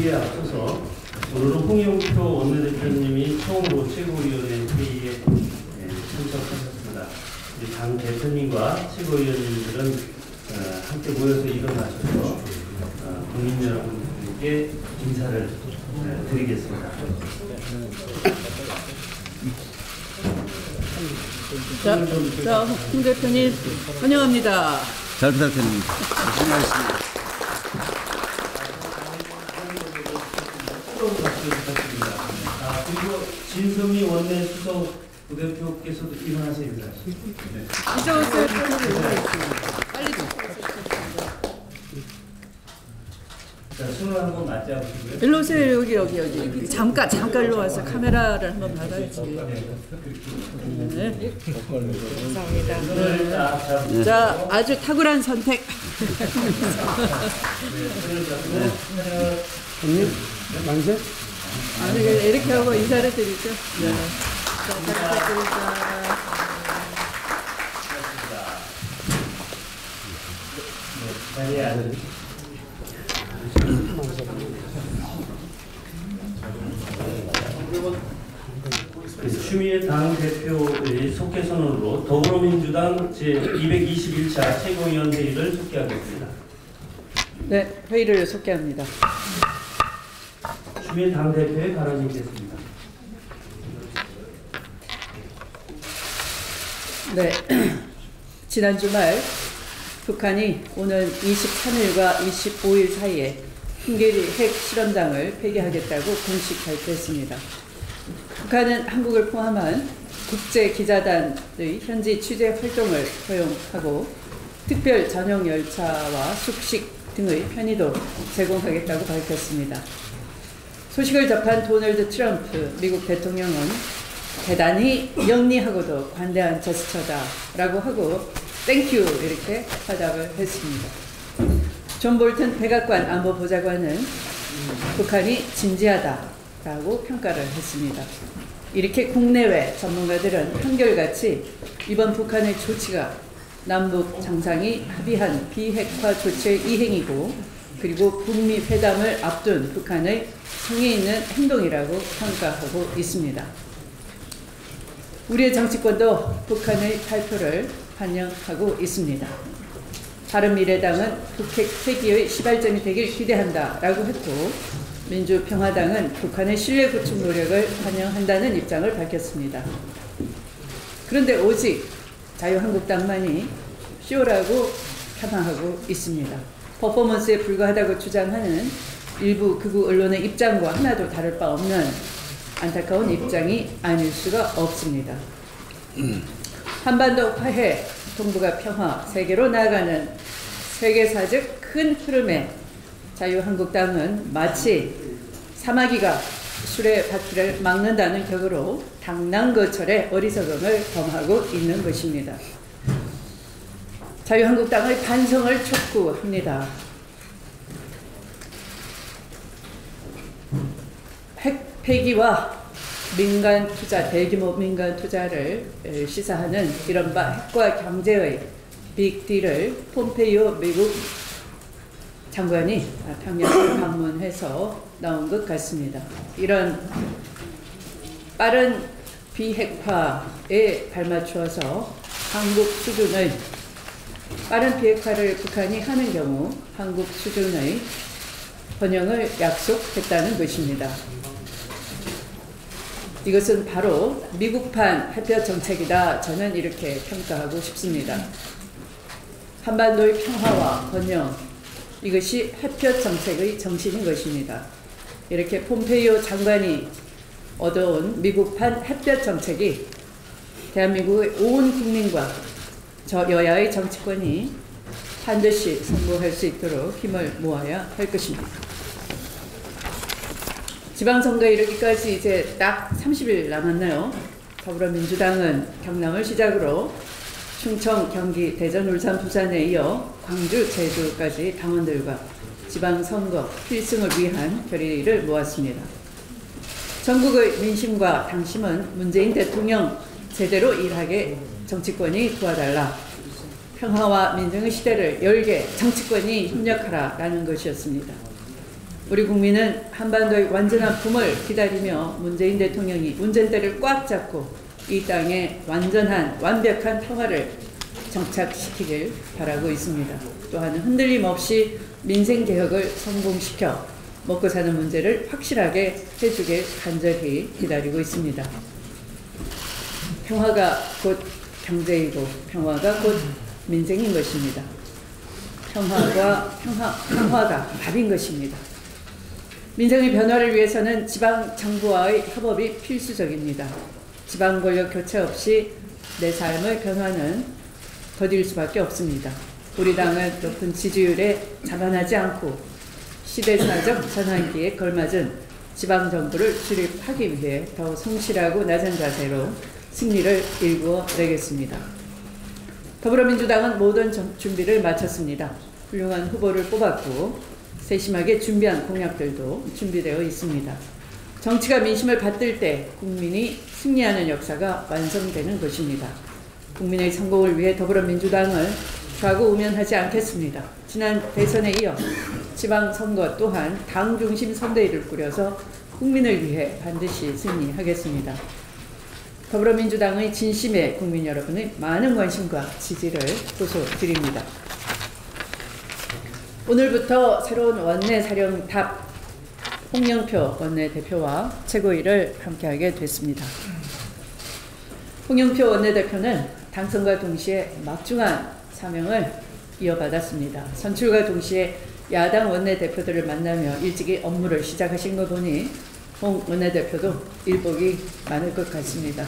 회의에 앞서서 오늘은 홍영표 원내대표님이 처음으로 최고위원회 회의에 참석하셨습니다. 우리 당 대표님과 최고위원님들은 함께 모여서 일어나셔서 국민 여러분께 인사를 드리겠습니다. 자, 홍 대표님 환영합니다. 잘 부탁드립니다. 고생하셨습니다. 그리고 진성희 원내수석 부대표께서도 일어나세요. 이쪽으로 빨리 좀. 자, 손을 한번 맞잡으시고요. 일로 오세요. 여기. 잠깐 일로 와서 카메라를 한번 받아야지. 네. 감사합니다. 네. 자, 아주 탁월한 선택. 형님, 만세? 아니, 이렇게 하고 인사를 드리죠. 네. 자, 잘 부탁드립니다. 자리에 앉으세요. 추미애 당대표의 속개 선언으로 더불어민주당 제221차 최고위원 회의를 속개하겠습니다. 네, 회의를 속개합니다. 추미애 당대표의 발언이 있겠습니다. 네, 지난 주말 북한이 오는 23일과 25일 사이에 흰계리 핵 실험장을 폐기하겠다고 공식 발표했습니다. 북한은 한국을 포함한 국제 기자단의 현지 취재 활동을 허용하고 특별 전용 열차와 숙식 등의 편의도 제공하겠다고 밝혔습니다. 소식을 접한 도널드 트럼프 미국 대통령은 대단히 영리하고도 관대한 제스처다라고 하고 땡큐 이렇게 화답을 했습니다. 존 볼튼 백악관 안보보좌관은 북한이 진지하다라고 평가를 했습니다. 이렇게 국내외 전문가들은 한결같이 이번 북한의 조치가 남북 정상이 합의한 비핵화 조치의 이행이고 그리고 북미 회담을 앞둔 북한의 성의 있는 행동이라고 평가하고 있습니다. 우리의 정치권도 북한의 발표를 환영하고 있습니다. 바른미래당은 북핵 폐기의 시발점이 되길 기대한다라고 했고 민주평화당은 북한의 신뢰 구축 노력을 환영한다는 입장을 밝혔습니다. 그런데 오직 자유한국당만이 쇼라고 폄하하고 있습니다. 퍼포먼스에 불과하다고 주장하는 일부 극우 언론의 입장과 하나도 다를 바 없는 안타까운 입장이 아닐 수가 없습니다. 한반도 화해, 동북아 평화, 세계로 나아가는 세계사적 큰 흐름에 자유한국당은 마치 사마귀가 수레바퀴를 막는다는 격으로 당랑거철의 어리석음을 범하고 있는 것입니다. 자유한국당의 반성을 촉구합니다. 핵 폐기와 민간 투자, 대규모 민간 투자를 시사하는 이른바 핵과 경제의 빅딜을 폼페이오 미국 장관이 평양을 방문해서 나온 것 같습니다. 이런 빠른 비핵화에 발맞추어서 한국 수준의 빠른 비핵화를 북한이 하는 경우 한국 수준의 번영을 약속했다는 것입니다. 이것은 바로 미국판 해협 정책이다. 저는 이렇게 평가하고 싶습니다. 한반도의 평화와 번영, 이것이 해협 정책의 정신인 것입니다. 이렇게 폼페이오 장관이 얻어온 미국판 해협 정책이 대한민국의 온 국민과 여야의 정치권이 반드시 성공할 수 있도록 힘을 모아야 할 것입니다. 지방선거에 이르기까지 이제 딱 30일 남았나요? 더불어민주당은 경남을 시작으로 충청, 경기, 대전, 울산, 부산에 이어 광주, 제주까지 당원들과 지방선거 필승을 위한 결의를 모았습니다. 전국의 민심과 당심은 문재인 대통령 제대로 일하게 정치권이 도와달라. 평화와 민정의 시대를 열게 정치권이 협력하라라는 것이었습니다. 우리 국민은 한반도의 완전한 붐을 기다리며 문재인 대통령이 운전대를 꽉 잡고 이 땅에 완벽한 평화를 정착시키길 바라고 있습니다. 또한 흔들림 없이 민생개혁을 성공시켜 먹고 사는 문제를 확실하게 해주길 간절히 기다리고 있습니다. 평화가 곧 경제이고 평화가 곧 민생인 것입니다. 평화가 답인 것입니다. 민생의 변화를 위해서는 지방 정부와의 협업이 필수적입니다. 지방 권력 교체 없이 내 삶의 변화는 더딜 수밖에 없습니다. 우리 당은 높은 지지율에 자만하지 않고 시대사적 전환기에 걸맞은 지방 정부를 수립하기 위해 더 성실하고 낮은 자세로 승리를 일구어 내겠습니다. 더불어민주당은 모든 준비를 마쳤습니다. 훌륭한 후보를 뽑았고 세심하게 준비한 공약들도 준비되어 있습니다. 정치가 민심을 받들 때 국민이 승리하는 역사가 완성되는 것입니다. 국민의 성공을 위해 더불어민주당을 좌고우면하지 않겠습니다. 지난 대선에 이어 지방선거 또한 당 중심 선대위를 꾸려서 국민을 위해 반드시 승리하겠습니다. 더불어민주당의 진심에 국민 여러분의 많은 관심과 지지를 호소드립니다. 오늘부터 새로운 원내사령탑 홍영표 원내대표와 최고위를 함께하게 됐습니다. 홍영표 원내대표는 당선과 동시에 막중한 사명을 이어받았습니다. 선출과 동시에 야당 원내대표들을 만나며 일찍이 업무를 시작하신 거 보니 홍 원내대표도 일복이 많을 것 같습니다.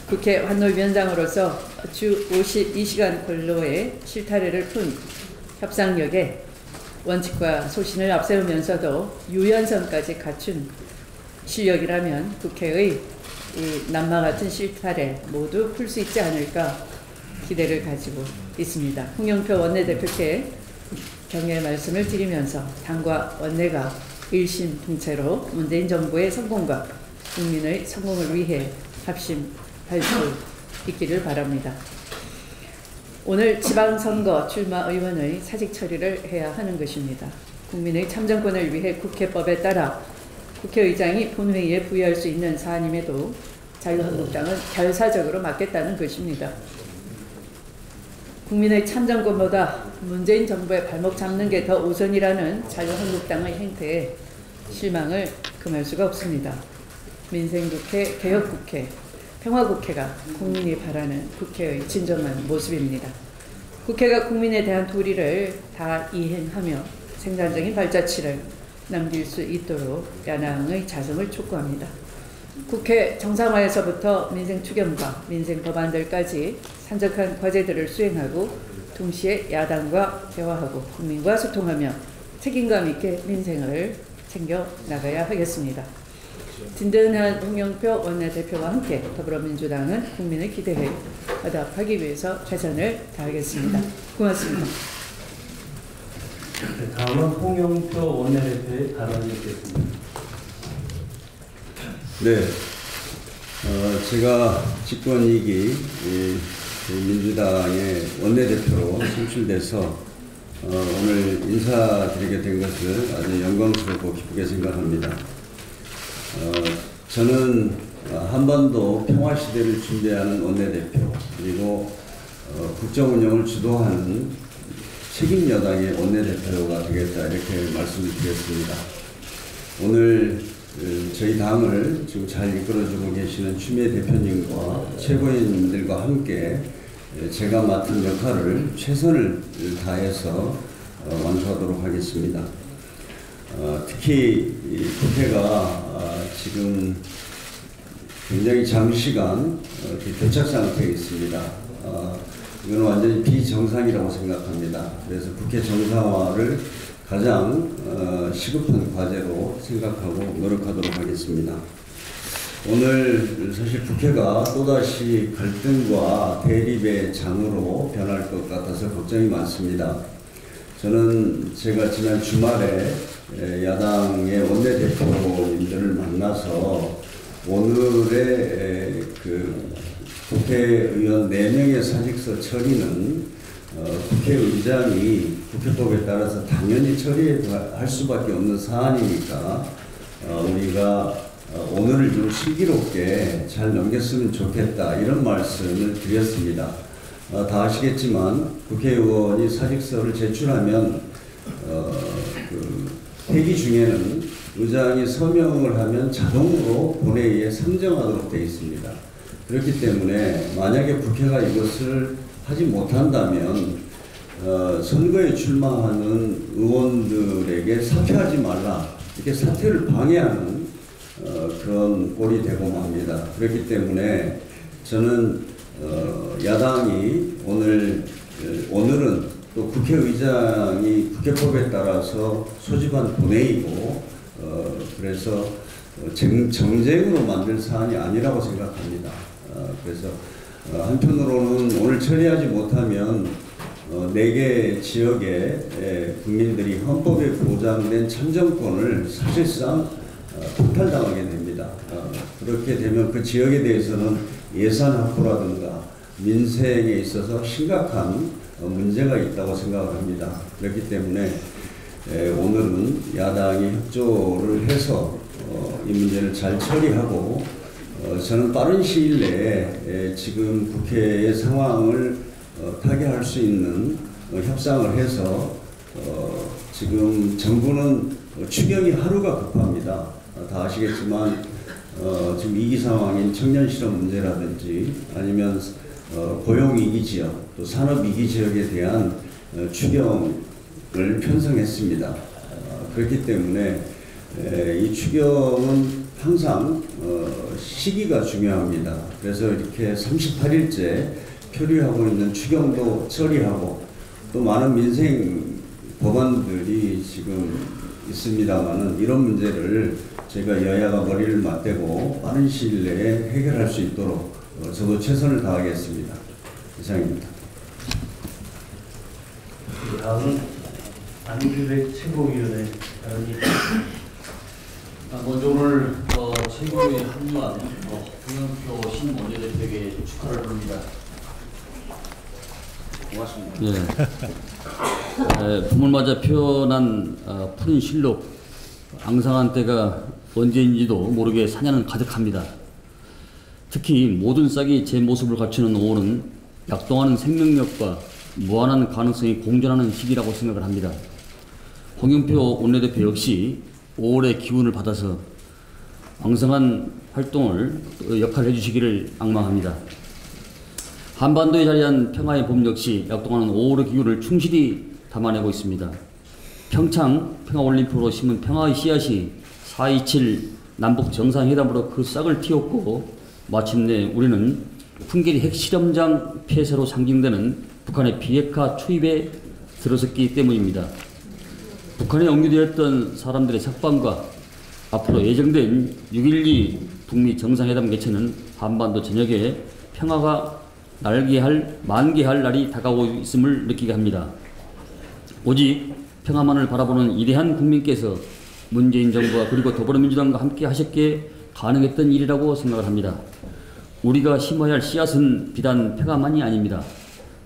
국회 환노위원장으로서 주 52시간 근로의 실타래를 푼 협상력에 원칙과 소신을 앞세우면서도 유연성까지 갖춘 실력이라면 국회의 이 남마 같은 실타래 모두 풀 수 있지 않을까 기대를 가지고 있습니다. 홍영표 원내대표께 격려의 말씀을 드리면서 당과 원내가 일심동체로 문재인 정부의 성공과 국민의 성공을 위해 합심할 수 있기를 바랍니다. 오늘 지방선거 출마 의원의 사직 처리를 해야 하는 것입니다. 국민의 참정권을 위해 국회법에 따라 국회의장이 본회의에 부여할 수 있는 사안임에도 자유한국당은 결사적으로 막겠다는 것입니다. 국민의 참정권보다 문재인 정부의 발목 잡는 게 더 우선이라는 자유한국당의 행태에 실망을 금할 수가 없습니다. 민생국회, 개혁국회, 평화국회가 국민이 바라는 국회의 진정한 모습입니다. 국회가 국민에 대한 도리를 다 이행하며 생산적인 발자취를 남길 수 있도록 야당의 자성을 촉구합니다. 국회 정상화에서부터 민생 추경과 민생 법안들까지 산적한 과제들을 수행하고 동시에 야당과 대화하고 국민과 소통하며 책임감 있게 민생을 챙겨 나가야 하겠습니다. 든든한 홍영표 원내대표와 함께 더불어민주당은 국민의 기대에 보답하기 위해서 최선을 다하겠습니다. 고맙습니다. 다음은 홍영표 원내대표의 발언이 있겠습니다. 네, 제가 집권 2기 민주당의 원내대표로 선출돼서 오늘 인사드리게 된 것을 아주 영광스럽고 기쁘게 생각합니다. 저는 한반도 평화시대를 준비하는 원내대표 그리고 국정운영을 주도하는 책임여당의 원내대표가 되겠다 이렇게 말씀을 드렸습니다. 오늘 저희 당을 지금 잘 이끌어주고 계시는 추미애 대표님과 최고위원들과 함께 제가 맡은 역할을 최선을 다해서 완수하도록 하겠습니다. 특히 국회가 지금 굉장히 장시간 교착 상태에 있습니다. 이건 완전히 비정상이라고 생각합니다. 그래서 국회 정상화를 가장 시급한 과제로 생각하고 노력하도록 하겠습니다. 오늘 사실 국회가 또다시 갈등과 대립의 장으로 변할 것 같아서 걱정이 많습니다. 저는 제가 지난 주말에 야당의 원내대표님들을 만나서 오늘의 국회의원 4명의 사직서 처리는 국회의장이 국회법에 따라서 당연히 처리할 수밖에 없는 사안이니까 우리가 오늘을 좀 슬기롭게 잘 넘겼으면 좋겠다 이런 말씀을 드렸습니다. 다 아시겠지만 국회의원이 사직서를 제출하면 그 회기 중에는 의장이 서명을 하면 자동으로 본회의에 상정하도록 되어 있습니다. 그렇기 때문에 만약에 국회가 이것을 하지 못한다면 선거에 출마하는 의원들에게 사퇴하지 말라 이렇게 사퇴를 방해하는 그런 꼴이 되고 맙니다. 그렇기 때문에 저는 야당이 오늘은 또 국회의장이 국회법에 따라서 소집한 본회의고 그래서 정쟁으로 만들 사안이 아니라고 생각합니다. 그래서 한편으로는 오늘 처리하지 못하면 4개 지역의 국민들이 헌법에 보장된 참정권을 사실상 박탈당하게 됩니다. 그렇게 되면 그 지역에 대해서는 예산 확보라든가 민생에 있어서 심각한 문제가 있다고 생각을 합니다. 그렇기 때문에 오늘은 야당이 협조를 해서 이 문제를 잘 처리하고 저는 빠른 시일 내에 지금 국회의 상황을 타개할 수 있는 협상을 해서 지금 정부는 추경이 하루가 급합니다. 다 아시겠지만 지금 위기 상황인 청년 실업 문제라든지 아니면 고용위기 지역 또 산업위기 지역에 대한 추경을 편성했습니다. 그렇기 때문에 이 추경은 항상 시기가 중요합니다. 그래서 이렇게 38일째 표류하고 있는 추경도 처리하고 또 많은 민생 법안들이 지금 있습니다만은 이런 문제를 저희가 여야가 머리를 맞대고 빠른 시일 내에 해결할 수 있도록 저도 최선을 다하겠습니다. 이상입니다. 다음은 안규백 최고위원의 발언이 먼저 오늘 최고위에 합류한 홍영표 신원내대표에게 축하를 드립니다. 고맙습니다. 예. 봄을 맞아 피어난 푸른 실록, 앙상한 때가 언제인지도 모르게 사냐는 가득합니다. 특히 모든 싹이 제 모습을 갖추는 5월은 약동하는 생명력과 무한한 가능성이 공존하는 시기라고 생각을 합니다. 홍영표 원내대표 역시 5월의 기운을 받아서 왕성한 활동을 역할을 해주시기를 앙망합니다. 한반도에 자리한 평화의 봄 역시 약동하는 5월의 기운을 충실히 담아내고 있습니다. 평창 평화올림픽으로 심은 평화의 씨앗이 4.27 남북 정상회담으로 그 싹을 틔웠고 마침내 우리는 풍계리 핵실험장 폐쇄로 상징되는 북한의 비핵화 초입에 들어섰기 때문입니다. 북한에 억류되었던 사람들의 석방과 앞으로 예정된 6.12 북미 정상회담 개최는 한반도 전역에 평화가 만개할 날이 다가오고 있음을 느끼게 합니다. 오직 평화만을 바라보는 위대한 국민께서 문재인 정부와 그리고 더불어민주당과 함께 하셨기에 가능했던 일이라고 생각을 합니다. 우리가 심어야 할 씨앗은 비단 평화만이 아닙니다.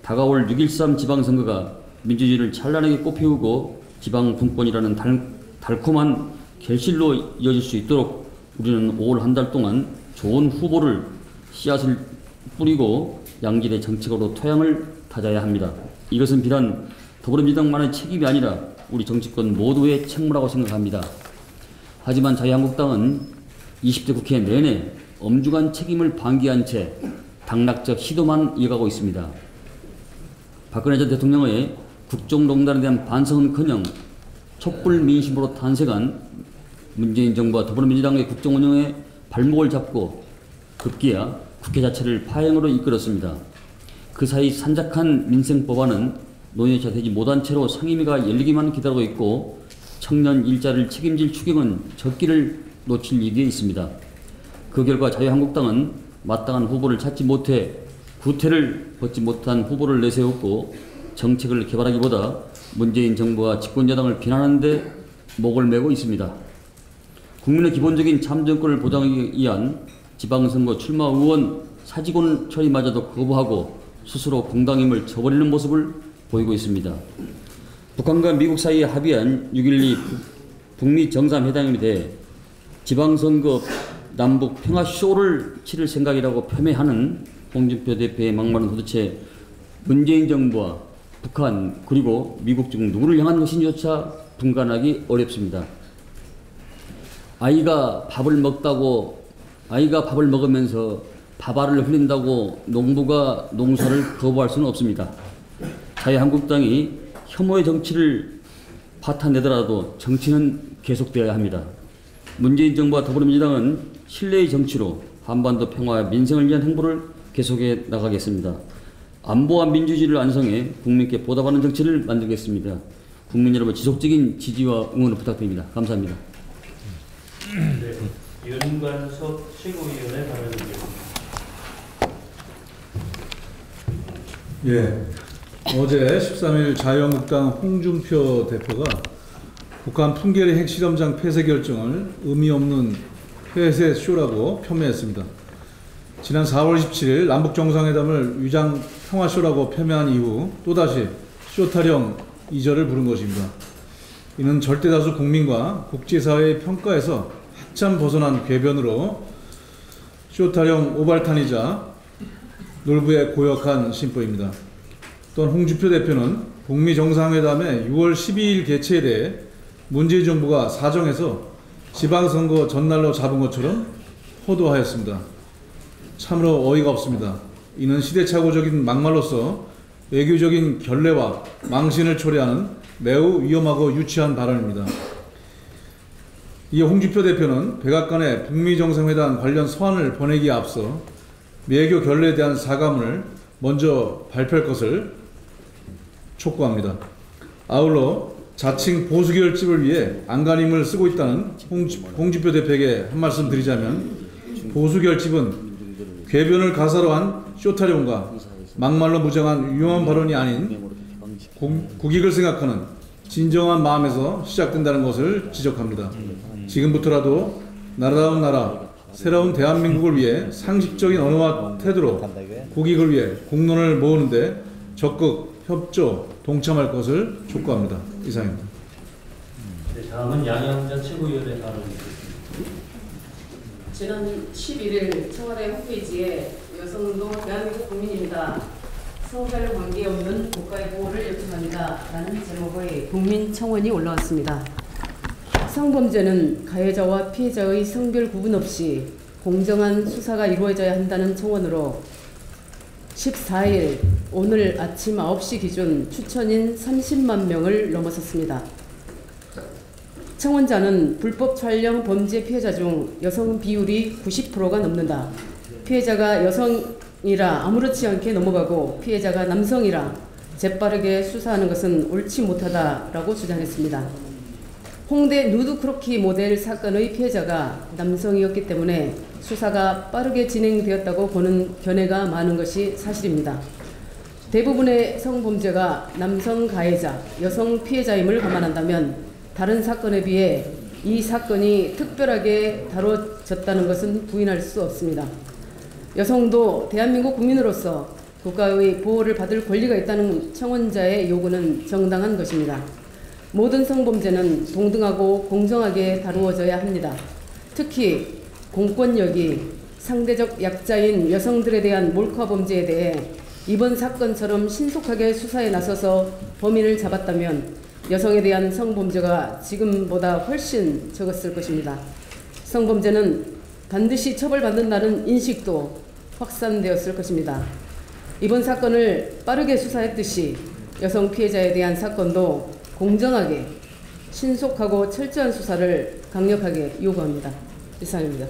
다가올 6.13 지방선거가 민주주의를 찬란하게 꽃피우고 지방 분권이라는 달콤한 결실로 이어질 수 있도록 우리는 5월 한 달 동안 좋은 후보를 씨앗을 뿌리고 양질의 정책으로 토양을 다져야 합니다. 이것은 비단 더불어민주당만의 책임이 아니라 우리 정치권 모두의 책무라고 생각합니다. 하지만 자유한국당은 20대 국회 내내 엄중한 책임을 방기한 채 당락적 시도만 이어가고 있습니다. 박근혜 전 대통령의 국정농단에 대한 반성은커녕 촛불 민심으로 탄생한 문재인 정부와 더불어민주당의 국정 운영에 발목을 잡고 급기야 국회 자체를 파행으로 이끌었습니다. 그 사이 산적한 민생 법안은 논의가 되지 못한 채로 상임위가 열리기만 기다리고 있고 청년 일자리를 책임질 추경은 적기를 놓칠 위기에 있습니다. 그 결과 자유한국당은 마땅한 후보를 찾지 못해 구태를 벗지 못한 후보를 내세웠고 정책을 개발하기보다 문재인 정부와 집권여당을 비난하는 데 목을 메고 있습니다. 국민의 기본적인 참정권을 보장하기 위한 지방선거 출마 의원 사직원 처리마저도 거부하고 스스로 공당임을 저버리는 모습을 보이고 있습니다. 북한과 미국 사이에 합의한 6.12 북미 정상회담에 대해 지방선거 남북 평화쇼를 치를 생각이라고 폄훼하는 홍준표 대표의 막말은 도대체 문재인 정부와 북한 그리고 미국 중 누구를 향한 것인지조차 분간하기 어렵습니다. 아이가 밥을 먹으면서 밥알을 흘린다고 농부가 농사를 거부할 수는 없습니다. 자유한국당이 혐오의 정치를 파탄내더라도 정치는 계속되어야 합니다. 문재인 정부와 더불어민주당은 신뢰의 정치로 한반도 평화와 민생을 위한 행보를 계속해 나가겠습니다. 안보와 민주주의를 완성해 국민께 보답하는 정치를 만들겠습니다. 국민 여러분 지속적인 지지와 응원을 부탁드립니다. 감사합니다. 네, 윤관석 최고위원의 발언입니다. 예, 어제 13일 자유한국당 홍준표 대표가 북한 풍계리 핵실험장 폐쇄 결정을 의미 없는 폐쇄 쇼라고 폄훼했습니다. 지난 4월 17일 남북 정상회담을 위장 평화쇼라고 폄훼한 이후 또다시 쇼타령 이절을 부른 것입니다. 이는 절대다수 국민과 국제사회의 평가에서 한참 벗어난 궤변으로 쇼타령 오발탄이자 놀부의 고역한 심보입니다. 또한 홍준표 대표는 북미 정상회담의 6월 12일 개최에 대해 문재인 정부가 사정해서 지방선거 전날로 잡은 것처럼 호도하였습니다. 참으로 어이가 없습니다. 이는 시대착오적인 막말로서 외교적인 결례와 망신을 초래하는 매우 위험하고 유치한 발언입니다. 이에 홍준표 대표는 백악관에 북미 정상회담 관련 서한을 보내기에 앞서 외교 결례에 대한 사과문을 먼저 발표할 것을 촉구합니다. 아울러 자칭 보수 결집을 위해 안간힘을 쓰고 있다는 홍준표 대표에게 한 말씀 드리자면, 보수 결집은 궤변을 가사로 한 쇼타령과 막말로 무장한 위험한 발언이 아닌 국익을 생각하는 진정한 마음에서 시작된다는 것을 지적합니다. 지금부터라도 나라다운 나라, 새로운 대한민국을 위해 상식적인 언어와 태도로 국익을 위해 공론을 모으는데 적극 협조, 동참할 것을 촉구합니다. 이상입니다. 네, 다음은 양영자 최고위원의 발언입니다. 지난 11일 청와대 홈페이지에 여성도 대한민국 국민입니다. 성별 관계없는 국가의 보호를 요청합니다. 라는 제목의 국민 청원이 올라왔습니다. 성범죄는 가해자와 피해자의 성별 구분 없이 공정한 수사가 이루어져야 한다는 청원으로 14일 오늘 아침 9시 기준 추천인 30만 명을 넘어섰습니다. 청원자는 불법 촬영 범죄 피해자 중 여성 비율이 90%가 넘는다. 피해자가 여성이라 아무렇지 않게 넘어가고 피해자가 남성이라 재빠르게 수사하는 것은 옳지 못하다라고 주장했습니다. 홍대 누드 크로키 모델 사건의 피해자가 남성이었기 때문에 수사가 빠르게 진행되었다고 보는 견해가 많은 것이 사실입니다. 대부분의 성범죄가 남성 가해자, 여성 피해자임을 감안한다면 다른 사건에 비해 이 사건이 특별하게 다뤄졌다는 것은 부인할 수 없습니다. 여성도 대한민국 국민으로서 국가의 보호를 받을 권리가 있다는 청원자의 요구는 정당한 것입니다. 모든 성범죄는 동등하고 공정하게 다루어져야 합니다. 특히 공권력이 상대적 약자인 여성들에 대한 몰카 범죄에 대해 이번 사건처럼 신속하게 수사에 나서서 범인을 잡았다면 여성에 대한 성범죄가 지금보다 훨씬 적었을 것입니다. 성범죄는 반드시 처벌받는다는 인식도 확산되었을 것입니다. 이번 사건을 빠르게 수사했듯이 여성 피해자에 대한 사건도 공정하게, 신속하고 철저한 수사를 강력하게 요구합니다. 이상입니다.